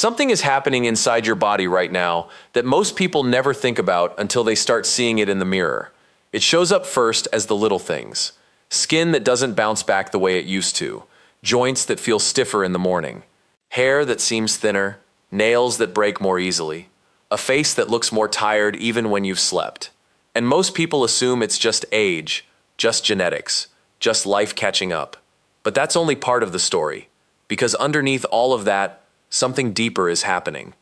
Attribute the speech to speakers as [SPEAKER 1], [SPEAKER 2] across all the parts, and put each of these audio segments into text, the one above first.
[SPEAKER 1] Something is happening inside your body right now that most people never think about until they start seeing it in the mirror. It shows up first as the little things. Skin that doesn't bounce back the way it used to. Joints that feel stiffer in the morning. Hair that seems thinner. Nails that break more easily. A face that looks more tired even when you've slept. And most people assume it's just age, just genetics, just life catching up. But that's only part of the story. Because underneath all of that, something deeper is happening.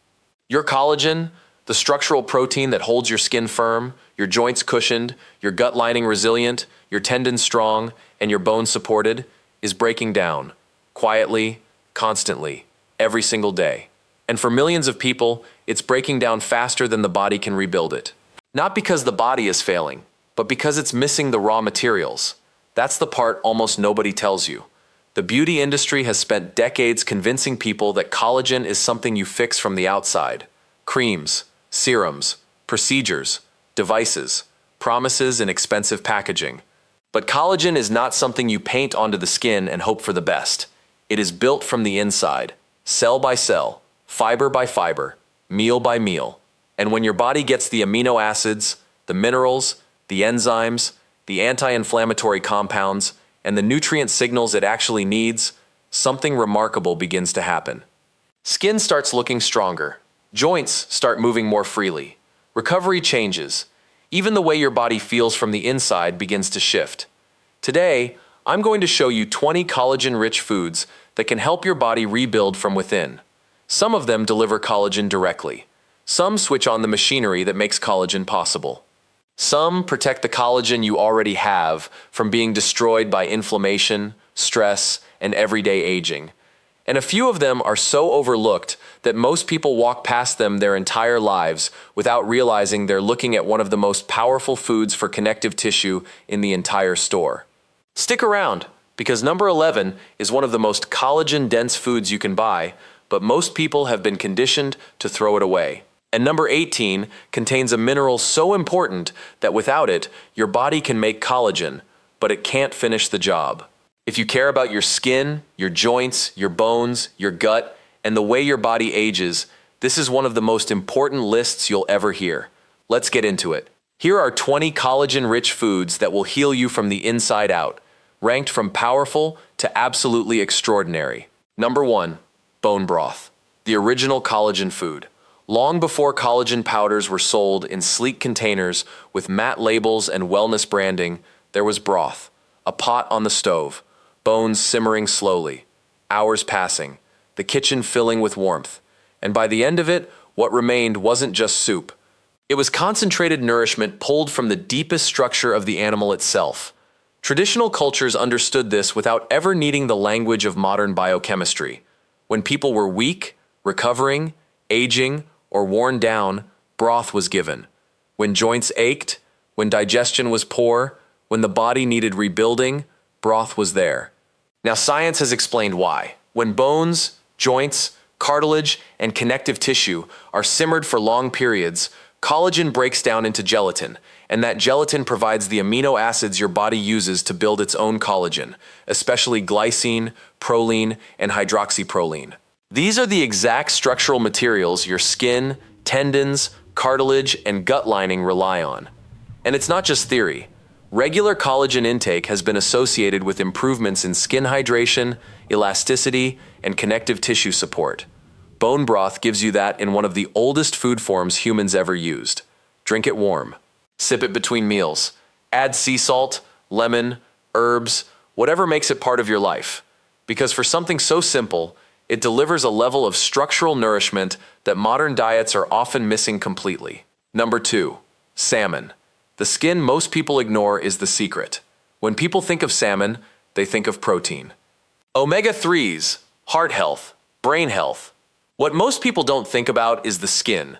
[SPEAKER 1] Your collagen, the structural protein that holds your skin firm, your joints cushioned, your gut lining resilient, your tendons strong, and your bones supported, is breaking down, quietly, constantly, every single day. And for millions of people, it's breaking down faster than the body can rebuild it. Not because the body is failing, but because it's missing the raw materials. That's the part almost nobody tells you. The beauty industry has spent decades convincing people that collagen is something you fix from the outside. Creams, serums, procedures, devices, promises, and expensive packaging. But collagen is not something you paint onto the skin and hope for the best. It is built from the inside, cell by cell, fiber by fiber, meal by meal. And when your body gets the amino acids, the minerals, the enzymes, the anti-inflammatory compounds, and the nutrient signals it actually needs, something remarkable begins to happen. Skin starts looking stronger. Joints start moving more freely. Recovery changes. Even the way your body feels from the inside begins to shift. Today, I'm going to show you 20 collagen-rich foods that can help your body rebuild from within. Some of them deliver collagen directly. Some switch on the machinery that makes collagen possible. Some protect the collagen you already have from being destroyed by inflammation, stress, and everyday aging. And a few of them are so overlooked that most people walk past them their entire lives without realizing they're looking at one of the most powerful foods for connective tissue in the entire store. Stick around, because number 11 is one of the most collagen-dense foods you can buy, but most people have been conditioned to throw it away. And number 18 contains a mineral so important that without it, your body can make collagen, but it can't finish the job. If you care about your skin, your joints, your bones, your gut, and the way your body ages, this is one of the most important lists you'll ever hear. Let's get into it. Here are 20 collagen-rich foods that will heal you from the inside out, ranked from powerful to absolutely extraordinary. Number 1, bone broth, the original collagen food. Long before collagen powders were sold in sleek containers with matte labels and wellness branding, there was broth, a pot on the stove, bones simmering slowly, hours passing, the kitchen filling with warmth. And by the end of it, what remained wasn't just soup. It was concentrated nourishment pulled from the deepest structure of the animal itself. Traditional cultures understood this without ever needing the language of modern biochemistry. When people were weak, recovering, aging, or worn down, broth was given. When joints ached, when digestion was poor, when the body needed rebuilding, broth was there. Now science has explained why. When bones, joints, cartilage, and connective tissue are simmered for long periods, collagen breaks down into gelatin, and that gelatin provides the amino acids your body uses to build its own collagen, especially glycine, proline, and hydroxyproline. These are the exact structural materials your skin, tendons, cartilage, and gut lining rely on. And it's not just theory. Regular collagen intake has been associated with improvements in skin hydration, elasticity, and connective tissue support. Bone broth gives you that in one of the oldest food forms humans ever used. Drink it warm. Sip it between meals. Add sea salt, lemon, herbs, whatever makes it part of your life. Because for something so simple, it delivers a level of structural nourishment that modern diets are often missing completely. Number 2, salmon. The skin most people ignore is the secret. When people think of salmon, they think of protein. Omega-3s, heart health, brain health. What most people don't think about is the skin.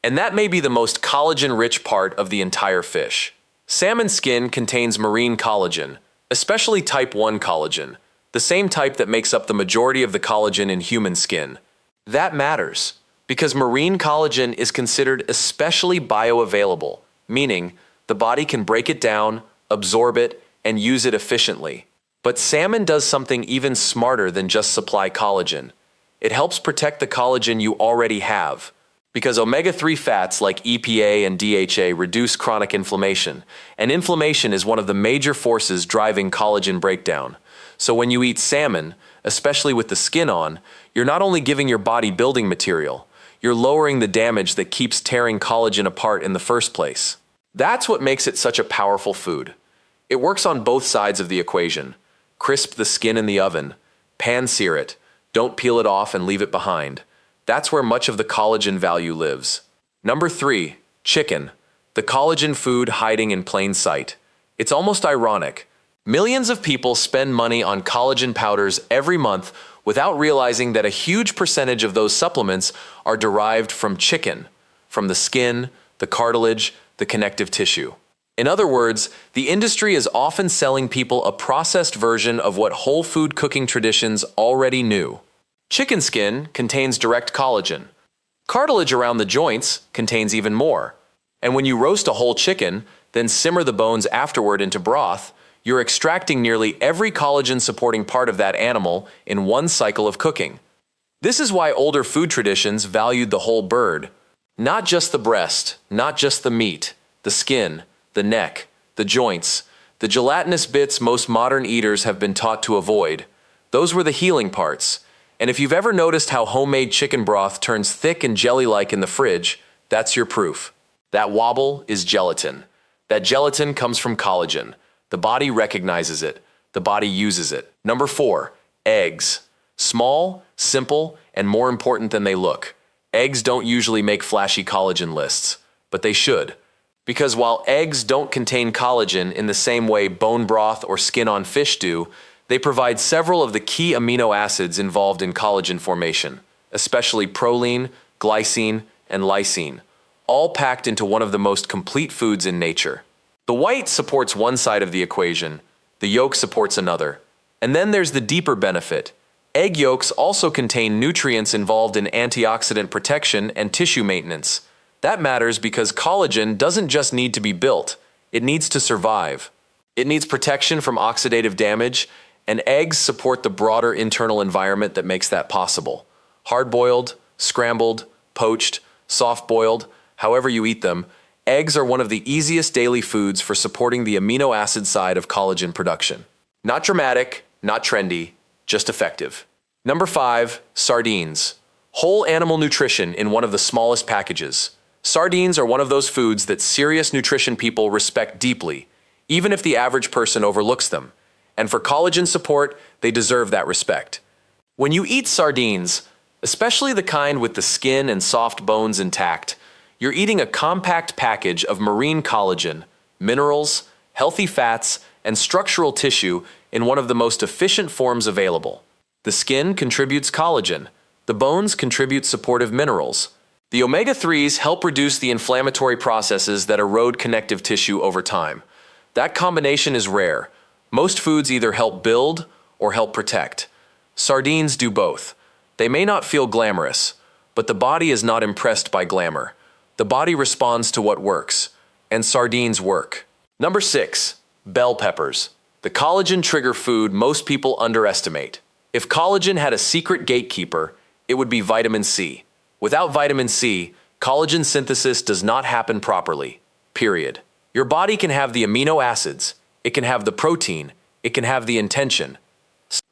[SPEAKER 1] And that may be the most collagen-rich part of the entire fish. Salmon skin contains marine collagen, especially type 1 collagen, the same type that makes up the majority of the collagen in human skin. That matters, because marine collagen is considered especially bioavailable, meaning the body can break it down, absorb it, and use it efficiently. But salmon does something even smarter than just supply collagen. It helps protect the collagen you already have. Because omega-3 fats like EPA and DHA reduce chronic inflammation, and inflammation is one of the major forces driving collagen breakdown. So when you eat salmon, especially with the skin on, you're not only giving your body building material, you're lowering the damage that keeps tearing collagen apart in the first place. That's what makes it such a powerful food. It works on both sides of the equation. Crisp the skin in the oven, pan-sear it, don't peel it off and leave it behind. That's where much of the collagen value lives. Number 3, chicken. The collagen food hiding in plain sight. It's almost ironic. Millions of people spend money on collagen powders every month without realizing that a huge percentage of those supplements are derived from chicken, from the skin, the cartilage, the connective tissue. In other words, the industry is often selling people a processed version of what whole food cooking traditions already knew. Chicken skin contains direct collagen. Cartilage around the joints contains even more. And when you roast a whole chicken, then simmer the bones afterward into broth, you're extracting nearly every collagen-supporting part of that animal in one cycle of cooking. This is why older food traditions valued the whole bird. Not just the breast, not just the meat, the skin, the neck, the joints, the gelatinous bits most modern eaters have been taught to avoid. Those were the healing parts. And if you've ever noticed how homemade chicken broth turns thick and jelly-like in the fridge, that's your proof. That wobble is gelatin. That gelatin comes from collagen. The body recognizes it. The body uses it. Number 4, eggs. Small, simple, and more important than they look. Eggs don't usually make flashy collagen lists, but they should. Because while eggs don't contain collagen in the same way bone broth or skin on fish do, they provide several of the key amino acids involved in collagen formation, especially proline, glycine, and lysine, all packed into one of the most complete foods in nature. The white supports one side of the equation, the yolk supports another. And then there's the deeper benefit. Egg yolks also contain nutrients involved in antioxidant protection and tissue maintenance. That matters because collagen doesn't just need to be built, it needs to survive. It needs protection from oxidative damage, and eggs support the broader internal environment that makes that possible. Hard-boiled, scrambled, poached, soft-boiled, however you eat them, eggs are one of the easiest daily foods for supporting the amino acid side of collagen production. Not dramatic, not trendy, just effective. Number 5, sardines. Whole animal nutrition in one of the smallest packages. Sardines are one of those foods that serious nutrition people respect deeply, even if the average person overlooks them. And for collagen support, they deserve that respect. When you eat sardines, especially the kind with the skin and soft bones intact, you're eating a compact package of marine collagen, minerals, healthy fats, and structural tissue in one of the most efficient forms available. The skin contributes collagen. The bones contribute supportive minerals. The omega-3s help reduce the inflammatory processes that erode connective tissue over time. That combination is rare. Most foods either help build or help protect. Sardines do both. They may not feel glamorous, but the body is not impressed by glamour. The body responds to what works, and sardines work. Number 6, bell peppers. The collagen trigger food most people underestimate. If collagen had a secret gatekeeper, it would be vitamin C. Without vitamin C, collagen synthesis does not happen properly. Period. Your body can have the amino acids, it can have the protein, it can have the intention.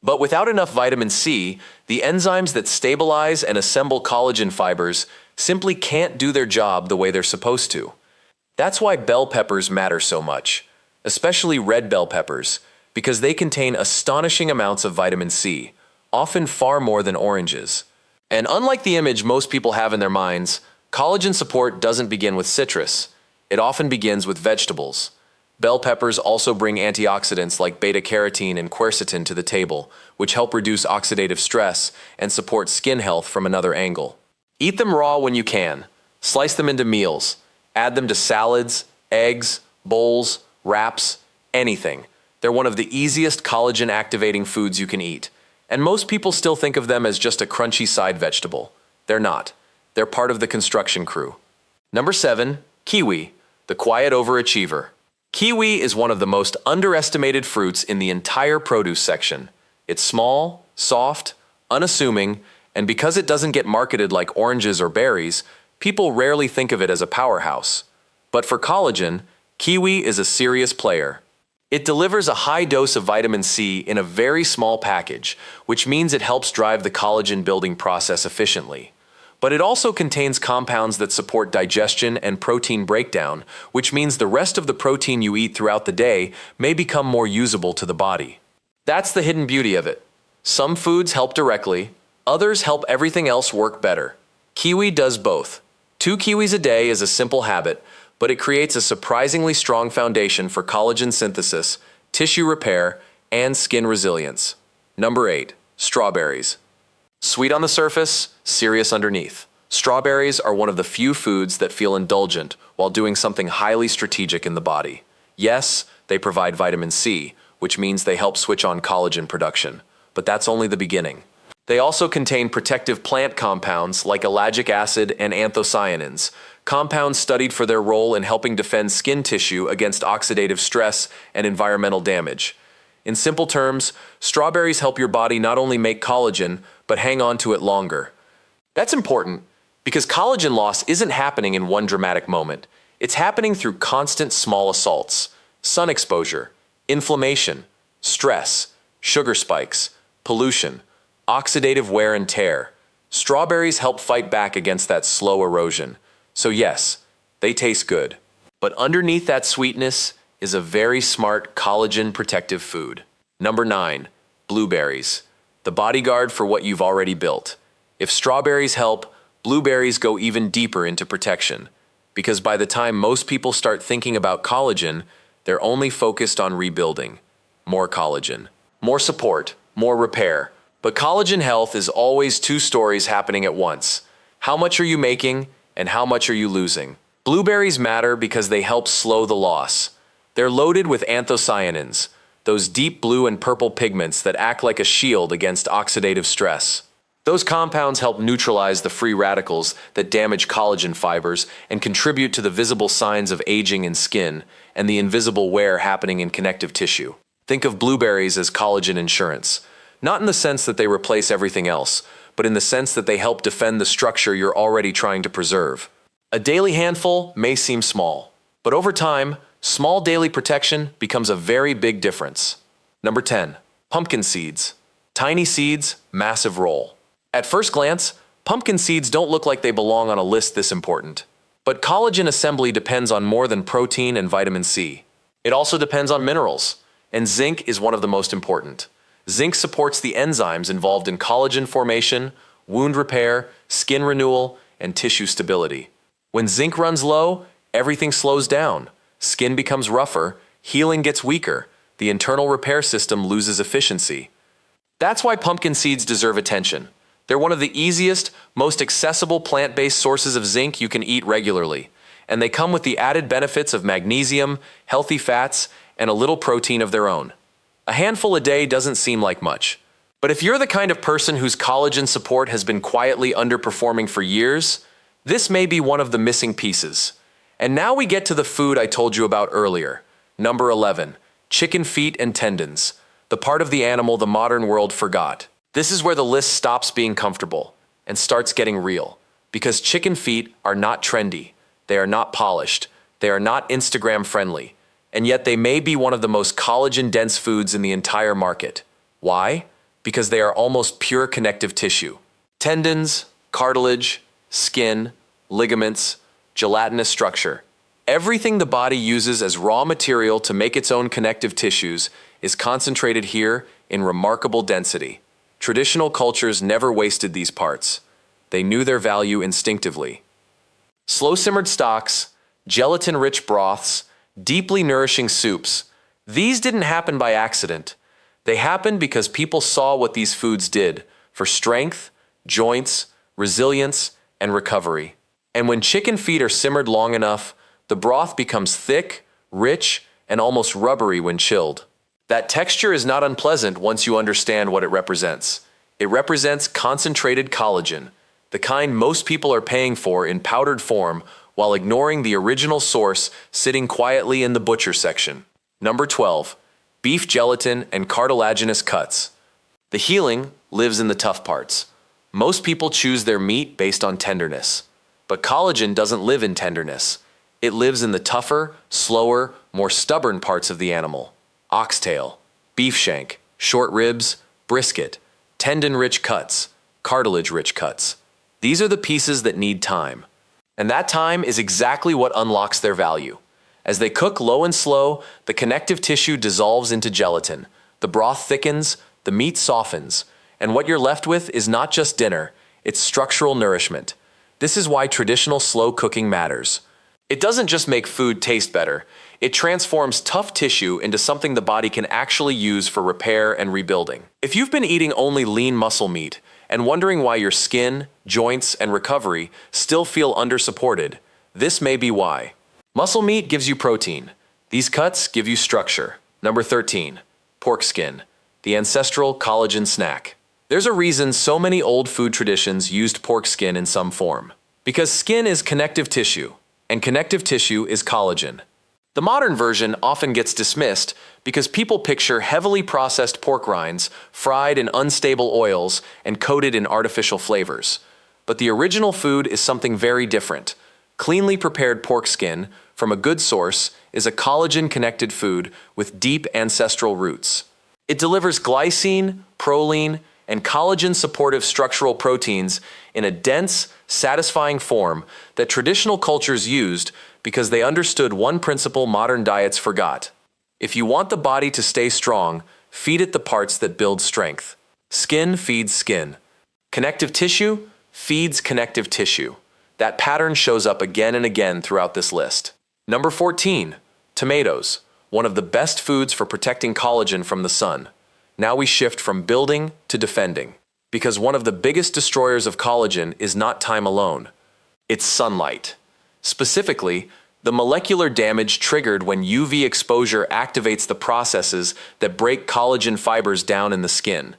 [SPEAKER 1] But without enough vitamin C, the enzymes that stabilize and assemble collagen fibers simply can't do their job the way they're supposed to. That's why bell peppers matter so much, especially red bell peppers, because they contain astonishing amounts of vitamin C, often far more than oranges. And unlike the image most people have in their minds, collagen support doesn't begin with citrus. It often begins with vegetables. Bell peppers also bring antioxidants like beta-carotene and quercetin to the table, which help reduce oxidative stress and support skin health from another angle. Eat them raw when you can. Slice them into meals. Add them to salads, eggs, bowls, wraps, anything. They're one of the easiest collagen-activating foods you can eat. And most people still think of them as just a crunchy side vegetable. They're not. They're part of the construction crew. Number 7, kiwi, the quiet overachiever. Kiwi is one of the most underestimated fruits in the entire produce section. It's small, soft, unassuming, And because it doesn't get marketed like oranges or berries, people rarely think of it as a powerhouse. But for collagen, kiwi is a serious player. It delivers a high dose of vitamin C in a very small package, which means it helps drive the collagen building process efficiently. But it also contains compounds that support digestion and protein breakdown, which means the rest of the protein you eat throughout the day may become more usable to the body. That's the hidden beauty of it. Some foods help directly, others help everything else work better. Kiwi does both. 2 kiwis a day is a simple habit, but it creates a surprisingly strong foundation for collagen synthesis, tissue repair, and skin resilience. Number 8. Strawberries. Sweet on the surface, serious underneath. Strawberries are one of the few foods that feel indulgent while doing something highly strategic in the body. Yes, they provide vitamin C, which means they help switch on collagen production, but that's only the beginning. They also contain protective plant compounds like ellagic acid and anthocyanins, compounds studied for their role in helping defend skin tissue against oxidative stress and environmental damage. In simple terms, strawberries help your body not only make collagen, but hang on to it longer. That's important because collagen loss isn't happening in one dramatic moment. It's happening through constant small assaults: sun exposure, inflammation, stress, sugar spikes, pollution, oxidative wear and tear. Strawberries help fight back against that slow erosion. So yes, they taste good. But underneath that sweetness is a very smart collagen protective food. Number 9. Blueberries. The bodyguard for what you've already built. If strawberries help, blueberries go even deeper into protection. Because by the time most people start thinking about collagen, they're only focused on rebuilding. More collagen. More support. More repair. But collagen health is always 2 stories happening at once. How much are you making and how much are you losing? Blueberries matter because they help slow the loss. They're loaded with anthocyanins, those deep blue and purple pigments that act like a shield against oxidative stress. Those compounds help neutralize the free radicals that damage collagen fibers and contribute to the visible signs of aging in skin and the invisible wear happening in connective tissue. Think of blueberries as collagen insurance, not in the sense that they replace everything else, but in the sense that they help defend the structure you're already trying to preserve. A daily handful may seem small, but over time, small daily protection becomes a very big difference. Number 10. Pumpkin seeds. Tiny seeds, massive role. At first glance, pumpkin seeds don't look like they belong on a list this important. But collagen assembly depends on more than protein and vitamin C. It also depends on minerals, and zinc is one of the most important. Zinc supports the enzymes involved in collagen formation, wound repair, skin renewal, and tissue stability. When zinc runs low, everything slows down. Skin becomes rougher, healing gets weaker, the internal repair system loses efficiency. That's why pumpkin seeds deserve attention. They're one of the easiest, most accessible plant-based sources of zinc you can eat regularly, and they come with the added benefits of magnesium, healthy fats, and a little protein of their own. A handful a day doesn't seem like much. But if you're the kind of person whose collagen support has been quietly underperforming for years, this may be one of the missing pieces. And now we get to the food I told you about earlier. Number 11. Chicken feet and tendons. The part of the animal the modern world forgot. This is where the list stops being comfortable and starts getting real. Because chicken feet are not trendy. They are not polished. They are not Instagram friendly. And yet they may be one of the most collagen-dense foods in the entire market. Why? Because they are almost pure connective tissue. Tendons, cartilage, skin, ligaments, gelatinous structure. Everything the body uses as raw material to make its own connective tissues is concentrated here in remarkable density. Traditional cultures never wasted these parts. They knew their value instinctively. Slow-simmered stocks, gelatin-rich broths, deeply nourishing soups. These didn't happen by accident. They happened because people saw what these foods did for strength, joints, resilience, and recovery. And when chicken feet are simmered long enough, the broth becomes thick, rich, and almost rubbery when chilled. That texture is not unpleasant once you understand what it represents. It represents concentrated collagen, the kind most people are paying for in powdered form while ignoring the original source sitting quietly in the butcher section. Number 12. Beef gelatin and cartilaginous cuts. The healing lives in the tough parts. Most people choose their meat based on tenderness. But collagen doesn't live in tenderness. It lives in the tougher, slower, more stubborn parts of the animal. Oxtail, beef shank, short ribs, brisket, tendon-rich cuts, cartilage-rich cuts. These are the pieces that need time. And that time is exactly what unlocks their value. As they cook low and slow, the connective tissue dissolves into gelatin. The broth thickens, the meat softens, and what you're left with is not just dinner, it's structural nourishment. This is why traditional slow cooking matters. It doesn't just make food taste better, it transforms tough tissue into something the body can actually use for repair and rebuilding. If you've been eating only lean muscle meat and wondering why your skin, joints, and recovery still feel undersupported, this may be why. Muscle meat gives you protein. These cuts give you structure. Number 13. Pork skin, the ancestral collagen snack. There's a reason so many old food traditions used pork skin in some form. Because skin is connective tissue, and connective tissue is collagen. The modern version often gets dismissed because people picture heavily processed pork rinds, fried in unstable oils, and coated in artificial flavors. But the original food is something very different. Cleanly prepared pork skin, from a good source, is a collagen-connected food with deep ancestral roots. It delivers glycine, proline, and collagen-supportive structural proteins in a dense, satisfying form that traditional cultures used because they understood one principle modern diets forgot. If you want the body to stay strong, feed it the parts that build strength. Skin feeds skin. Connective tissue feeds connective tissue. That pattern shows up again and again throughout this list. Number 14. Tomatoes, one of the best foods for protecting collagen from the sun. Now we shift from building to defending. Because one of the biggest destroyers of collagen is not time alone. It's sunlight. Specifically, the molecular damage triggered when UV exposure activates the processes that break collagen fibers down in the skin.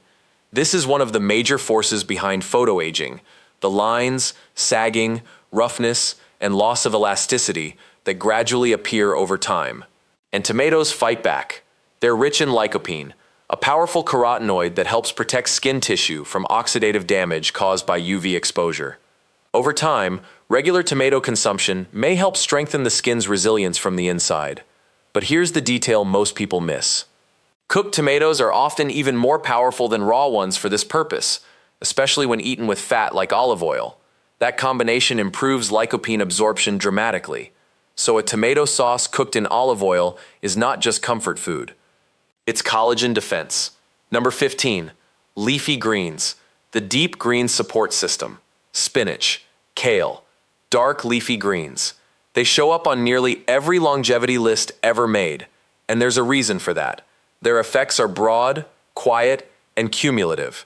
[SPEAKER 1] This is one of the major forces behind photoaging, the lines, sagging, roughness, and loss of elasticity that gradually appear over time. And tomatoes fight back. They're rich in lycopene, a powerful carotenoid that helps protect skin tissue from oxidative damage caused by UV exposure. Over time, regular tomato consumption may help strengthen the skin's resilience from the inside. But here's the detail most people miss. Cooked tomatoes are often even more powerful than raw ones for this purpose, especially when eaten with fat like olive oil. That combination improves lycopene absorption dramatically. So a tomato sauce cooked in olive oil is not just comfort food. It's collagen defense. Number 15. Leafy greens, the deep green support system. Spinach, kale, dark leafy greens. They show up on nearly every longevity list ever made, and there's a reason for that. Their effects are broad, quiet, and cumulative.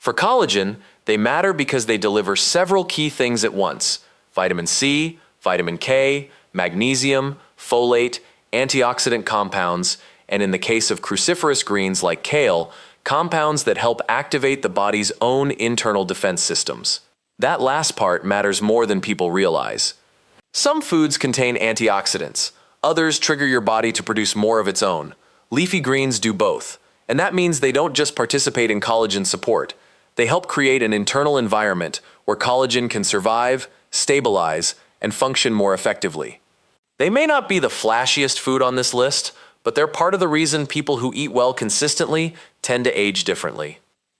[SPEAKER 1] For collagen, they matter because they deliver several key things at once: vitamin C, vitamin K, magnesium, folate, antioxidant compounds, and in the case of cruciferous greens like kale, compounds that help activate the body's own internal defense systems. That last part matters more than people realize. Some foods contain antioxidants. Others trigger your body to produce more of its own. Leafy greens do both, and that means they don't just participate in collagen support. They help create an internal environment where collagen can survive, stabilize, and function more effectively. They may not be the flashiest food on this list, but they're part of the reason people who eat well consistently tend to age differently.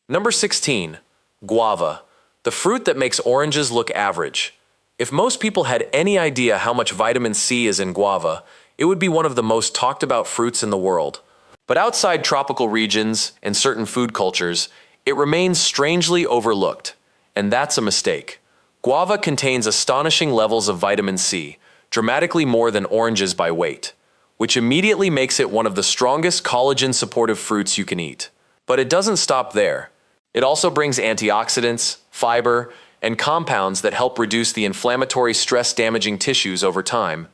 [SPEAKER 1] Number 16. Guava, the fruit that makes oranges look average. If most people had any idea how much vitamin C is in guava, it would be one of the most talked about fruits in the world. But outside tropical regions and certain food cultures, it remains strangely overlooked. And that's a mistake. Guava contains astonishing levels of vitamin C, dramatically more than oranges by weight, which immediately makes it one of the strongest collagen-supportive fruits you can eat. But it doesn't stop there. It also brings antioxidants, fiber, and compounds that help reduce the inflammatory stress-damaging tissues over time.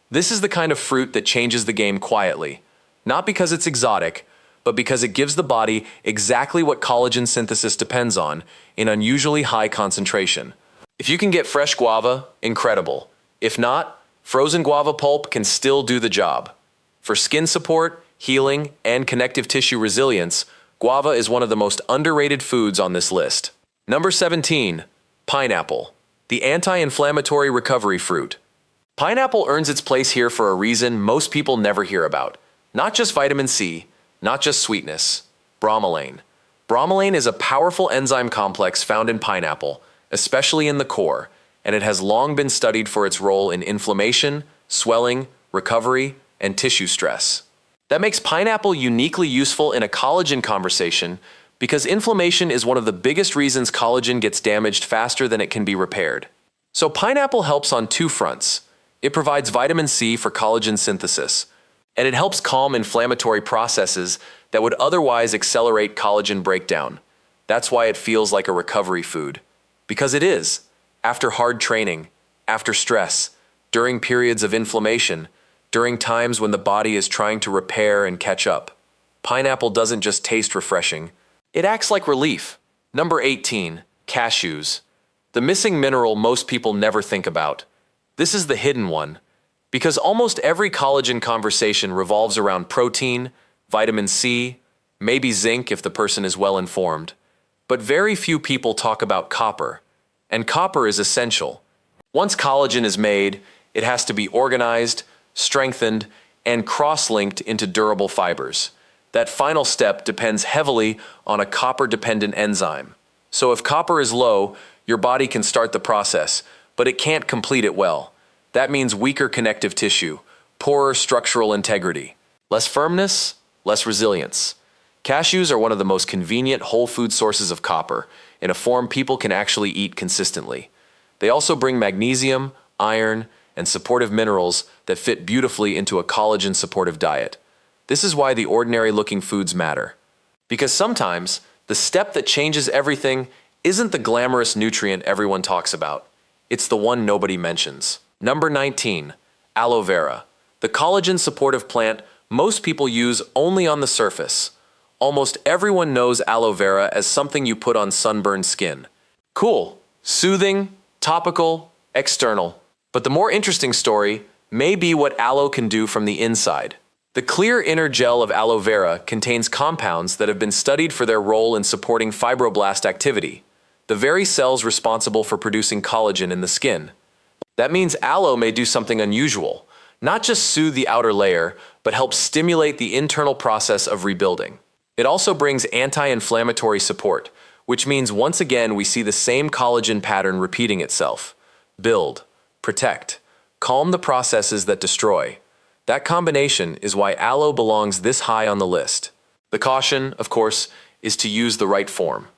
[SPEAKER 1] This is the kind of fruit that changes the game quietly, not because it's exotic, but because it gives the body exactly what collagen synthesis depends on in unusually high concentration. If you can get fresh guava, incredible. If not, frozen guava pulp can still do the job. For skin support, healing, and connective tissue resilience, guava is one of the most underrated foods on this list. Number 17. Pineapple, the anti-inflammatory recovery fruit. Pineapple earns its place here for a reason most people never hear about. Not just vitamin C, not just sweetness, bromelain. Bromelain is a powerful enzyme complex found in pineapple, especially in the core, and it has long been studied for its role in inflammation, swelling, recovery, and tissue stress. That makes pineapple uniquely useful in a collagen conversation because inflammation is one of the biggest reasons collagen gets damaged faster than it can be repaired. So pineapple helps on two fronts. It provides vitamin C for collagen synthesis, and it helps calm inflammatory processes that would otherwise accelerate collagen breakdown. That's why it feels like a recovery food. Because it is. After hard training, after stress, during periods of inflammation, during times when the body is trying to repair and catch up. Pineapple doesn't just taste refreshing, it acts like relief. Number 18. Cashews. The missing mineral most people never think about. This is the hidden one, because almost every collagen conversation revolves around protein, vitamin C, maybe zinc if the person is well informed. But very few people talk about copper, and copper is essential. Once collagen is made, it has to be organized, strengthened, and cross-linked into durable fibers. That final step depends heavily on a copper-dependent enzyme. So if copper is low, your body can start the process, but it can't complete it well. That means weaker connective tissue, poorer structural integrity, less firmness, less resilience. Cashews are one of the most convenient whole food sources of copper, in a form people can actually eat consistently. They also bring magnesium, iron, and supportive minerals that fit beautifully into a collagen-supportive diet. This is why the ordinary-looking foods matter. Because sometimes, the step that changes everything isn't the glamorous nutrient everyone talks about. It's the one nobody mentions. Number 19. Aloe vera. The collagen-supportive plant most people use only on the surface. Almost everyone knows aloe vera as something you put on sunburned skin. Cool, soothing, topical, external. But the more interesting story may be what aloe can do from the inside. The clear inner gel of aloe vera contains compounds that have been studied for their role in supporting fibroblast activity, the very cells responsible for producing collagen in the skin. That means aloe may do something unusual, not just soothe the outer layer, but help stimulate the internal process of rebuilding. It also brings anti-inflammatory support, which means once again we see the same collagen pattern repeating itself. Build, protect, calm the processes that destroy. That combination is why aloe belongs this high on the list. The caution, of course, is to use the right form.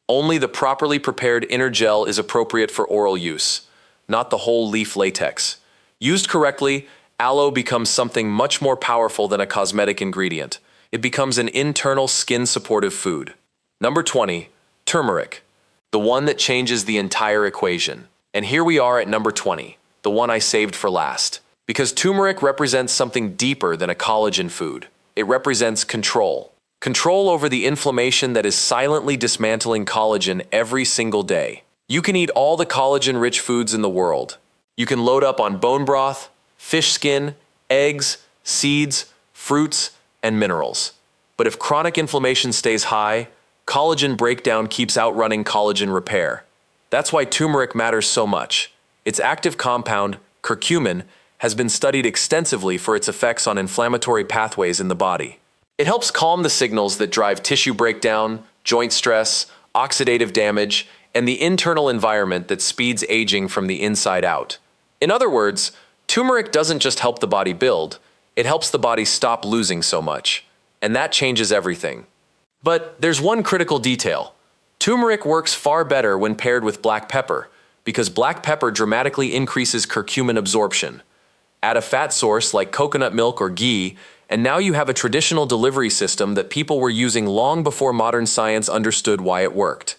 [SPEAKER 1] Only the properly prepared inner gel is appropriate for oral use, not the whole leaf latex. Used correctly, aloe becomes something much more powerful than a cosmetic ingredient. It becomes an internal skin-supportive food. Number 20. Turmeric. The one that changes the entire equation. And here we are at number 20, the one I saved for last. Because turmeric represents something deeper than a collagen food. It represents control. Control over the inflammation that is silently dismantling collagen every single day. You can eat all the collagen-rich foods in the world. You can load up on bone broth, fish skin, eggs, seeds, fruits, and minerals. But if chronic inflammation stays high, collagen breakdown keeps outrunning collagen repair. That's why turmeric matters so much. Its active compound, curcumin, has been studied extensively for its effects on inflammatory pathways in the body. It helps calm the signals that drive tissue breakdown, joint stress, oxidative damage, and the internal environment that speeds aging from the inside out. In other words, turmeric doesn't just help the body build, it helps the body stop losing so much. And that changes everything. But there's one critical detail. Turmeric works far better when paired with black pepper, because black pepper dramatically increases curcumin absorption. Add a fat source like coconut milk or ghee, and now you have a traditional delivery system that people were using long before modern science understood why it worked.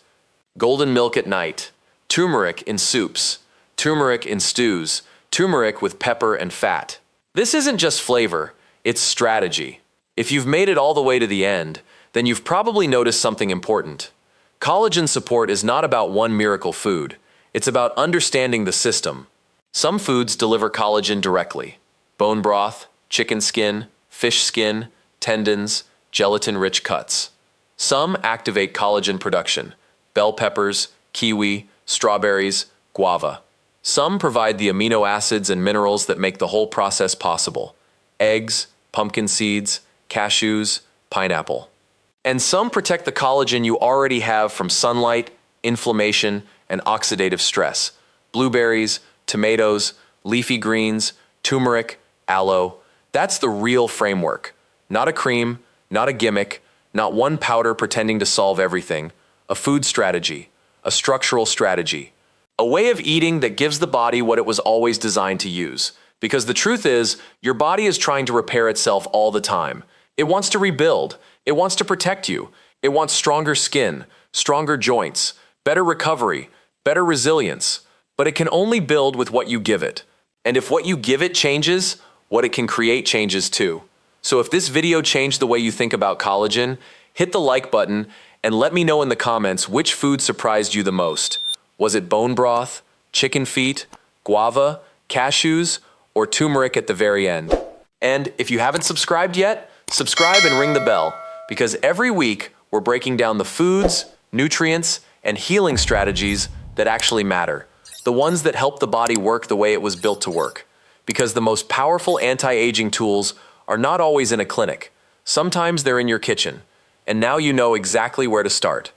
[SPEAKER 1] Golden milk at night, turmeric in soups, turmeric in stews, turmeric with pepper and fat. This isn't just flavor, it's strategy. If you've made it all the way to the end, then you've probably noticed something important. Collagen support is not about one miracle food, it's about understanding the system. Some foods deliver collagen directly. Bone broth, chicken skin, fish skin, tendons, gelatin-rich cuts. Some activate collagen production. Bell peppers, kiwi, strawberries, guava. Some provide the amino acids and minerals that make the whole process possible. Eggs, pumpkin seeds, cashews, pineapple. And some protect the collagen you already have from sunlight, inflammation, and oxidative stress. Blueberries, tomatoes, leafy greens, turmeric, aloe. That's the real framework. Not a cream, not a gimmick, not one powder pretending to solve everything. A food strategy, a structural strategy. A way of eating that gives the body what it was always designed to use. Because the truth is, your body is trying to repair itself all the time. It wants to rebuild. It wants to protect you. It wants stronger skin, stronger joints, better recovery, better resilience. But it can only build with what you give it. And if what you give it changes, what it can create changes too. So if this video changed the way you think about collagen, hit the like button and let me know in the comments which food surprised you the most. Was it bone broth, chicken feet, guava, cashews, or turmeric at the very end? And if you haven't subscribed yet, subscribe and ring the bell, because every week we're breaking down the foods, nutrients, and healing strategies that actually matter. The ones that help the body work the way it was built to work. Because the most powerful anti-aging tools are not always in a clinic. Sometimes they're in your kitchen. And now you know exactly where to start.